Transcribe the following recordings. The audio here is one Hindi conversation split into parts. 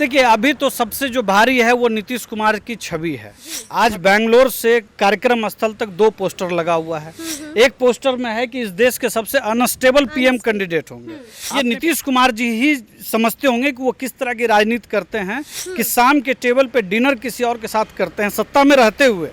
देखिए, अभी तो सबसे जो भारी है वो नीतीश कुमार की छवि है। आज बेंगलोर से कार्यक्रम स्थल तक 2 पोस्टर लगा हुआ है। एक पोस्टर में है कि इस देश के सबसे अनस्टेबल पीएम कैंडिडेट होंगे। ये नीतीश कुमार जी ही समझते होंगे कि वो किस तरह की राजनीति करते हैं कि शाम के टेबल पे डिनर किसी और के साथ करते हैं सत्ता में रहते हुए,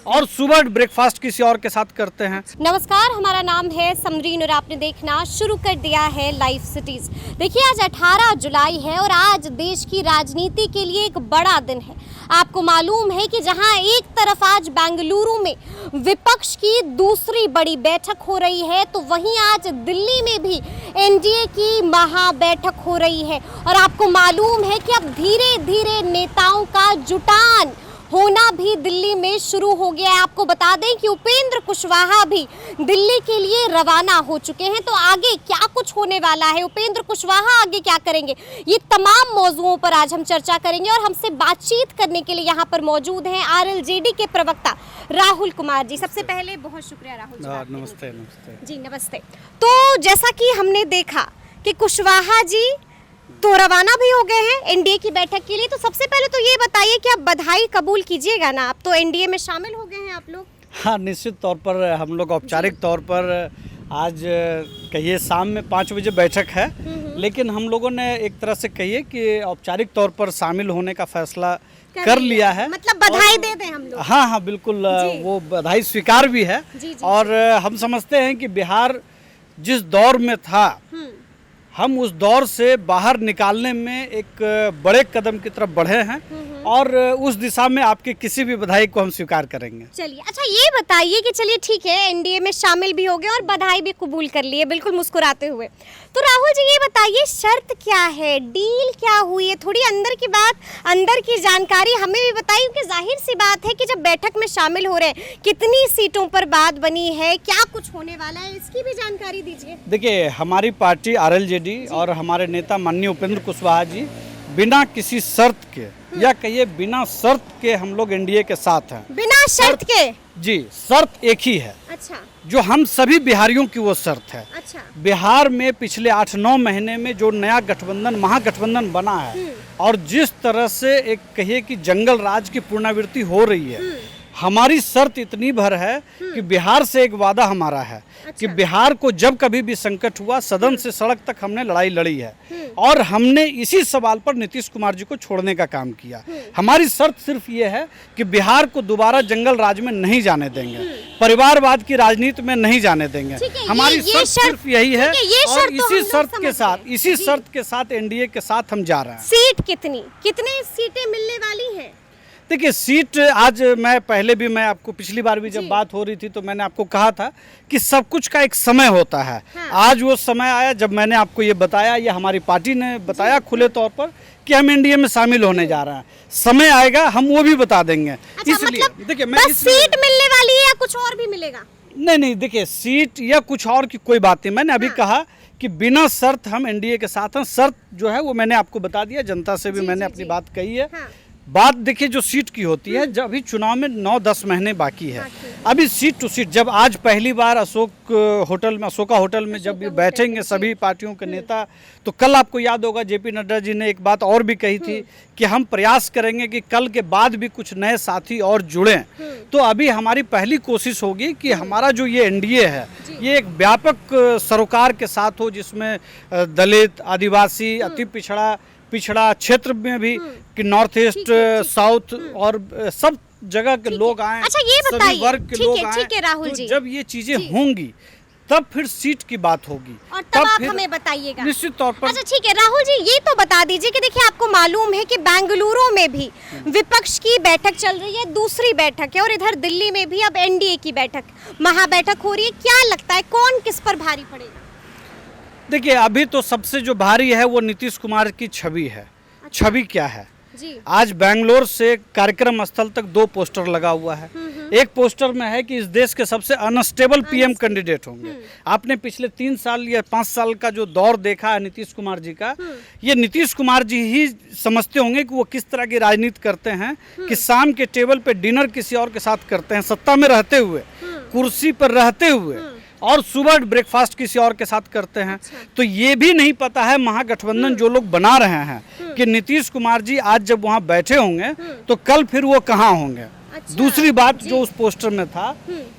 और सुबह ब्रेकफास्ट किसी और के साथ करते हैं। नमस्कार, हमारा नाम है समरीन और आपने देखना शुरू कर दिया है लाइव सिटीज। देखिए, आज 18 जुलाई है और आज देश की राजनीति के लिए एक बड़ा दिन है। आपको मालूम है कि जहां एक तरफ आज बेंगलुरु में विपक्ष की दूसरी बड़ी बैठक हो रही है, तो वहीं आज दिल्ली में भी एनडीए की महा बैठक हो रही है। और आपको मालूम है कि अब धीरे धीरे नेताओं का जुटान होना भी दिल्ली में शुरू हो गया है। आपको बता दें कि उपेंद्र कुशवाहा भी दिल्ली के लिए रवाना हो चुके हैं। तो आगे क्या कुछ होने वाला है, उपेंद्र कुशवाहा आगे क्या करेंगे, ये तमाम मौजुओं पर आज हम चर्चा करेंगे। और हमसे बातचीत करने के लिए यहाँ पर मौजूद हैं आरएलजेडी के प्रवक्ता राहुल कुमार जी। सबसे पहले बहुत शुक्रिया राहुल जी। नमस्ते। नमस्ते जी, नमस्ते। तो जैसा कि हमने देखा कि कुशवाहा जी तो रवाना भी हो गए हैं एनडीए की बैठक के लिए, तो सबसे पहले तो ये बताइए कि आप बधाई कबूल कीजिएगा ना, आप तो एनडीए में शामिल हो गए हैं आप लोग। हाँ, निश्चित तौर पर हम लोग औपचारिक तौर पर आज कहिए शाम में 5 बजे बैठक है, लेकिन हम लोगों ने एक तरह से कहिए कि औपचारिक तौर पर शामिल होने का फैसला कर लिया है। मतलब बधाई दे दें हम लोग। हाँ, बिल्कुल, वो बधाई स्वीकार भी है। और हम समझते हैं कि बिहार जिस दौर में था, हम उस दौर से बाहर निकालने में एक बड़े कदम की तरफ बढ़े हैं, और उस दिशा में आपके किसी भी बधाई को हम स्वीकार करेंगे। चलिए, अच्छा ये बताइए कि चलिए ठीक है, एनडीए में शामिल भी हो गए और बधाई भी कबूल कर लिए बिल्कुल मुस्कुराते हुए। तो राहुल जी ये बताइए, शर्त क्या है, डील क्या हुई है, थोड़ी अंदर की बात, अंदर की जानकारी हमें भी बताइए, क्योंकि जाहिर सी बात है कि जब बैठक में शामिल हो रहे हैं, कितनी सीटों पर बात बनी है, क्या कुछ होने वाला है, इसकी भी जानकारी दीजिए। देखिए, हमारी पार्टी आरएलजेडी और हमारे नेता माननीय उपेंद्र कुशवाहा जी बिना किसी शर्त के, या कहिए बिना शर्त के, हम लोग एनडीए के साथ हैं। बिना शर्त के? जी, शर्त एक ही है। अच्छा। जो हम सभी बिहारियों की वो शर्त है। अच्छा। बिहार में पिछले 8-9 महीने में जो नया गठबंधन, महागठबंधन बना है, और जिस तरह से एक कहिए कि जंगल राज की पुनरावृत्ति हो रही है, हमारी शर्त इतनी भर है कि बिहार से एक वादा हमारा है कि बिहार को जब कभी भी संकट हुआ, सदन से सड़क तक हमने लड़ाई लड़ी है, और हमने इसी सवाल पर नीतीश कुमार जी को छोड़ने का काम किया। हमारी शर्त सिर्फ ये है कि बिहार को दोबारा जंगल राज में नहीं जाने देंगे, परिवारवाद की राजनीति में नहीं जाने देंगे। हमारी शर्त सिर्फ यही है, और इसी शर्त के साथ एनडीए के साथ हम जा रहे हैं। सीट कितनी सीटें मिलने वाली हैं? देखिए, सीट आज मैं आपको पिछली बार भी जब बात हो रही थी तो मैंने आपको कहा था कि सब कुछ का एक समय होता है। हाँ। आज वो समय आया जब मैंने आपको ये बताया, ये हमारी पार्टी ने बताया खुले तौर पर कि हम एनडीए में शामिल होने जा रहे हैं। समय आएगा, हम वो भी बता देंगे। अच्छा, इसलिए मतलब देखिए, बस सीट मिलने वाली है या कुछ और भी मिलेगा? नहीं, देखिए, सीट या कुछ और की कोई बात नहीं। मैंने अभी कहा कि बिना शर्त हम एनडीए के साथ हैं। शर्त जो है वो मैंने आपको बता दिया, जनता से भी मैंने अपनी बात कही है। बात देखिए, जो सीट की होती है, जब अभी चुनाव में 9-10 महीने बाकी है, अभी सीट टू सीट, जब आज पहली बार अशोका होटल में जब बैठेंगे सभी पार्टियों के नेता, तो कल आपको याद होगा जेपी नड्डा जी ने एक बात और भी कही थी कि हम प्रयास करेंगे कि कल के बाद भी कुछ नए साथी और जुड़ें। तो अभी हमारी पहली कोशिश होगी कि हमारा जो ये एनडीए है, ये एक व्यापक सरोकार के साथ हो, जिसमें दलित, आदिवासी, अति पिछड़ा क्षेत्र में भी कि नॉर्थ ईस्ट, साउथ और सब जगह के लोग आए। अच्छा, ये बताइए, सभी वर्ग के लोग आए। ठीक है राहुल जी, जब ये चीजें होंगी तब फिर सीट की बात होगी, और तब आप हमें बताइएगा निश्चित तौर पर। अच्छा ठीक है राहुल जी, ये तो बता दीजिए कि देखिए, आपको मालूम है कि बेंगलुरु में भी विपक्ष की बैठक चल रही है, दूसरी बैठक है, और इधर दिल्ली में भी अब एनडीए की बैठक, महाबैठक हो रही है। क्या लगता है कौन किस पर भारी पड़ेगा? देखिए, अभी तो सबसे जो भारी है वो नीतीश कुमार की छवि है। अच्छा। छवि क्या है जी? आज बेंगलोर से कार्यक्रम स्थल तक 2 पोस्टर लगा हुआ है। एक पोस्टर में है कि इस देश के सबसे अनस्टेबल पीएम कैंडिडेट होंगे। आपने पिछले 3 साल या 5 साल का जो दौर देखा है नीतीश कुमार जी का, ये नीतीश कुमार जी ही समझते होंगे कि वो किस तरह की राजनीति करते हैं कि शाम के टेबल पे डिनर किसी और के साथ करते हैं सत्ता में रहते हुए, कुर्सी पर रहते हुए, और सुबह ब्रेकफास्ट किसी और के साथ करते हैं। तो ये भी नहीं पता है महागठबंधन जो लोग बना रहे हैं कि नीतीश कुमार जी आज जब वहाँ बैठे होंगे तो कल फिर वो कहाँ होंगे। दूसरी बात जो उस पोस्टर में था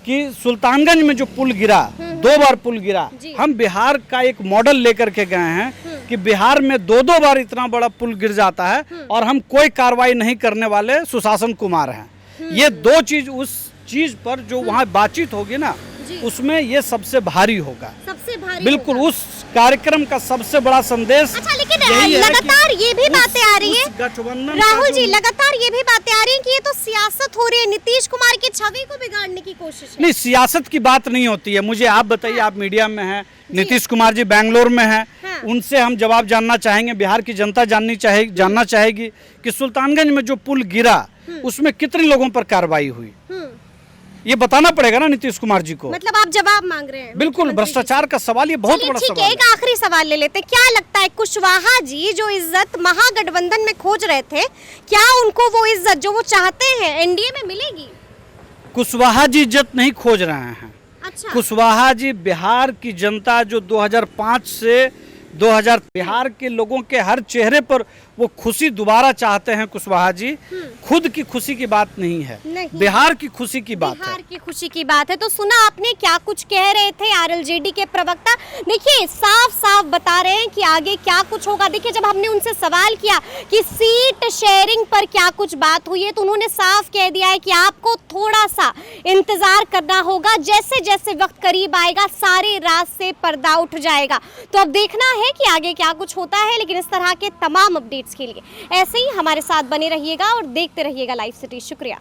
कि सुल्तानगंज में जो पुल गिरा, 2 बार पुल गिरा, हम बिहार का एक मॉडल लेकर के गए हैं कि बिहार में 2-2 बार इतना बड़ा पुल गिर जाता है और हम कोई कार्रवाई नहीं करने वाले सुशासन कुमार हैं। ये 2 चीज उस चीज पर जो वहाँ बातचीत होगी ना, उसमें ये सबसे भारी होगा, सबसे भारी बिल्कुल उस कार्यक्रम का सबसे बड़ा संदेश। अच्छा, लेकिन लगातार ये भी बातें आ रही है गठबंधन, राहुल जी, लगातार ये भी बातें आ रही हैं कि ये तो सियासत हो रही है, नीतीश कुमार की छवि को बिगाड़ने की कोशिश है। नहीं, सियासत की बात नहीं होती है। मुझे आप बताइए, आप मीडिया में हैं, नीतीश कुमार जी बेंगलोर में हैं, उनसे हम जवाब जानना चाहेंगे, बिहार की जनता जानना चाहेगी कि सुल्तानगंज में जो पुल गिरा उसमें कितने लोगों पर कार्रवाई हुई, ये बताना पड़ेगा ना नीतीश कुमार जी को। मतलब आप जवाब मांग रहे हैं? बिल्कुल, भ्रष्टाचार का सवाल ये बहुत बड़ा सवाल है। एक आखिरी सवाल ले लेते हैं। क्या लगता है कुशवाहा जी जो इज्जत महागठबंधन में खोज रहे थे, क्या उनको वो इज्जत जो वो चाहते हैं एनडीए में मिलेगी? कुशवाहा जी इज्जत नहीं खोज रहे हैं। अच्छा। कुशवाहा जी बिहार की जनता जो 2005 से 2000 बिहार के लोगों के हर चेहरे पर वो खुशी दोबारा चाहते हैं। कुशवाहा जी खुद की खुशी की बात नहीं है, बिहार की खुशी की बात है। बिहार की खुशी की बात है। तो सुना आपने क्या कुछ कह रहे थे आरएलजेडी के प्रवक्ता। देखिए साफ साफ बता रहे हैं कि आगे क्या कुछ होगा। देखिए जब हमने उनसे सवाल किया कि सीट शेयरिंग पर क्या कुछ बात हुई है, तो उन्होंने साफ कह दिया है कि आपको थोड़ा सा इंतजार करना होगा, जैसे जैसे वक्त करीब आएगा सारे राज से पर्दा उठ जाएगा। तो अब देखना है कि आगे क्या कुछ होता है। लेकिन इस तरह के तमाम अपडेट्स के लिए ऐसे ही हमारे साथ बने रहिएगा और देखते रहिएगा लाइव सिटी। शुक्रिया।